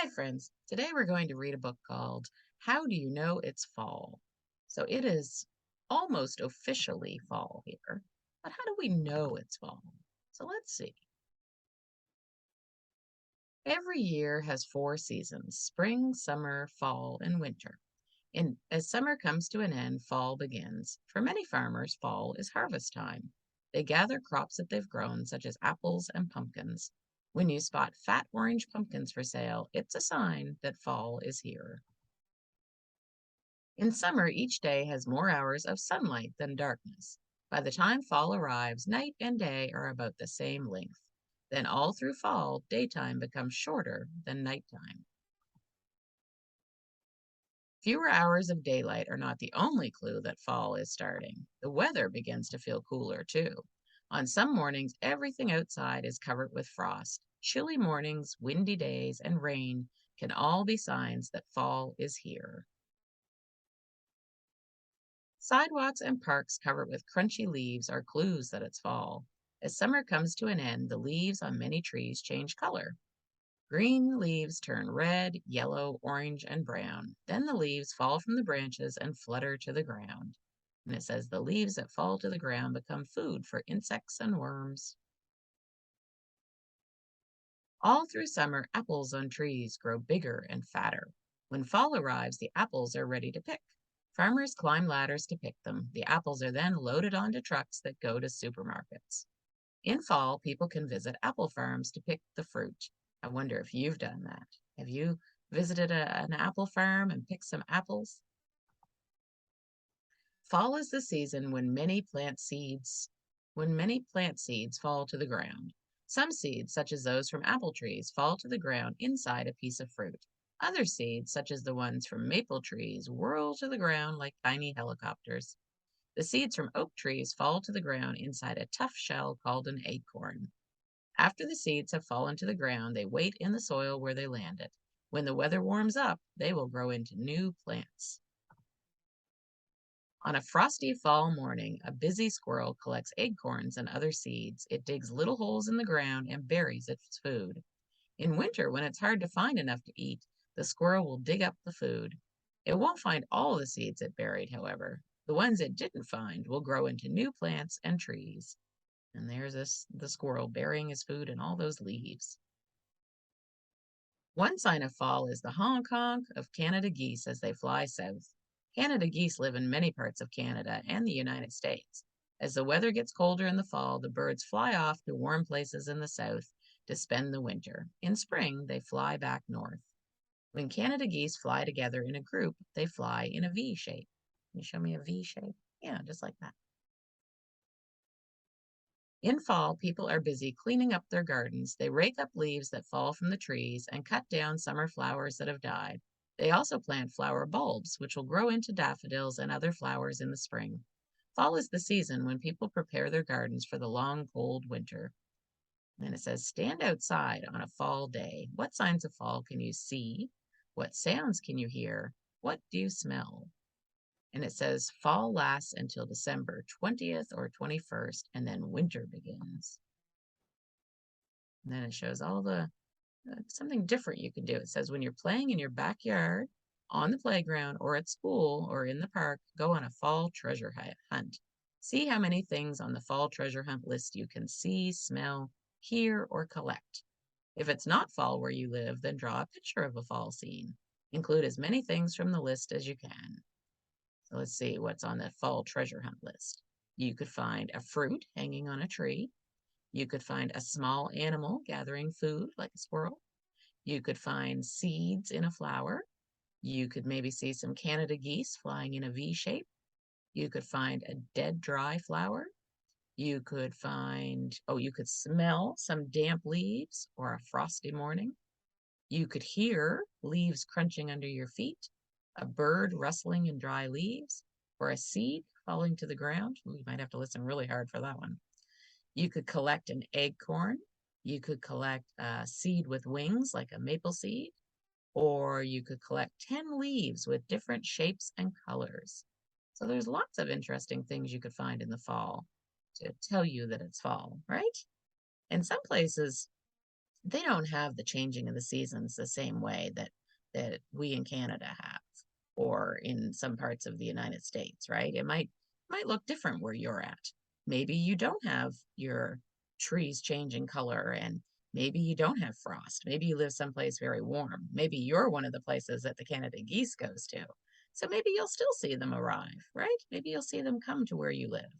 Hi, friends. Today we're going to read a book called How Do You Know It's Fall? So it is almost officially fall here, but how do we know it's fall? So let's see. Every year has four seasons: spring, summer, fall, and winter. And as summer comes to an end, fall begins. For many farmers, fall is harvest time. They gather crops that they've grown, such as apples and pumpkins. When you spot fat orange pumpkins for sale, it's a sign that fall is here. In summer, each day has more hours of sunlight than darkness. By the time fall arrives, night and day are about the same length. Then, all through fall, daytime becomes shorter than nighttime. Fewer hours of daylight are not the only clue that fall is starting. The weather begins to feel cooler, too. On some mornings, everything outside is covered with frost. Chilly mornings, windy days, and rain can all be signs that fall is here. Sidewalks and parks covered with crunchy leaves are clues that it's fall. As summer comes to an end, the leaves on many trees change color. Green leaves turn red, yellow, orange, and brown. Then the leaves fall from the branches and flutter to the ground. And it says the leaves that fall to the ground become food for insects and worms. All through summer, apples on trees grow bigger and fatter. When fall arrives, the apples are ready to pick. Farmers climb ladders to pick them. The apples are then loaded onto trucks that go to supermarkets. In fall, people can visit apple farms to pick the fruit. I wonder if you've done that. Have you visited an apple farm and picked some apples? Fall is the season when many plant seeds fall to the ground. Some seeds, such as those from apple trees, fall to the ground inside a piece of fruit. Other seeds, such as the ones from maple trees, whirl to the ground like tiny helicopters. The seeds from oak trees fall to the ground inside a tough shell called an acorn. After the seeds have fallen to the ground, they wait in the soil where they landed. When the weather warms up, they will grow into new plants. On a frosty fall morning, a busy squirrel collects acorns and other seeds. It digs little holes in the ground and buries its food. In winter, when it's hard to find enough to eat, the squirrel will dig up the food. It won't find all the seeds it buried, however. The ones it didn't find will grow into new plants and trees. And the squirrel burying his food in all those leaves. One sign of fall is the honk honk of Canada geese as they fly south. Canada geese live in many parts of Canada and the United States. As the weather gets colder in the fall, the birds fly off to warm places in the south to spend the winter. In spring, they fly back north. When Canada geese fly together in a group, they fly in a V shape. Can you show me a V shape? Yeah, just like that. In fall, people are busy cleaning up their gardens. They rake up leaves that fall from the trees and cut down summer flowers that have died. They also plant flower bulbs, which will grow into daffodils and other flowers in the spring. Fall is the season when people prepare their gardens for the long, cold winter. And it says, stand outside on a fall day. What signs of fall can you see? What sounds can you hear? What do you smell? And it says fall lasts until December 20th or 21st, and then winter begins. And then it shows all the something different you can do. It says when you're playing in your backyard, on the playground, or at school, or in the park, go on a fall treasure hunt. See how many things on the fall treasure hunt list you can see, smell, hear, or collect. If it's not fall where you live, then draw a picture of a fall scene. Include as many things from the list as you can. So let's see what's on the fall treasure hunt list. You could find a fruit hanging on a tree. You could find a small animal gathering food like a squirrel. You could find seeds in a flower. You could maybe see some Canada geese flying in a V shape. You could find a dead dry flower. You could you could smell some damp leaves or a frosty morning. You could hear leaves crunching under your feet, a bird rustling in dry leaves, or a seed falling to the ground. You might have to listen really hard for that one. You could collect an acorn. You could collect a seed with wings, like a maple seed, or you could collect 10 leaves with different shapes and colors. So there's lots of interesting things you could find in the fall to tell you that it's fall, right? In some places, They don't have the changing of the seasons the same way that we in Canada have, or in some parts of the United States, right? It might look different where you're at. Maybe you don't have your trees changing color, and maybe you don't have frost. Maybe you live someplace very warm. Maybe you're one of the places that the Canada geese goes to. So maybe you'll still see them arrive, right? Maybe you'll see them come to where you live.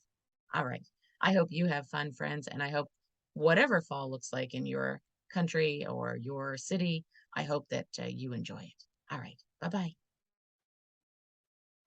All right. I hope you have fun, friends, and I hope whatever fall looks like in your country or your city, I hope that you enjoy it. All right. Bye bye.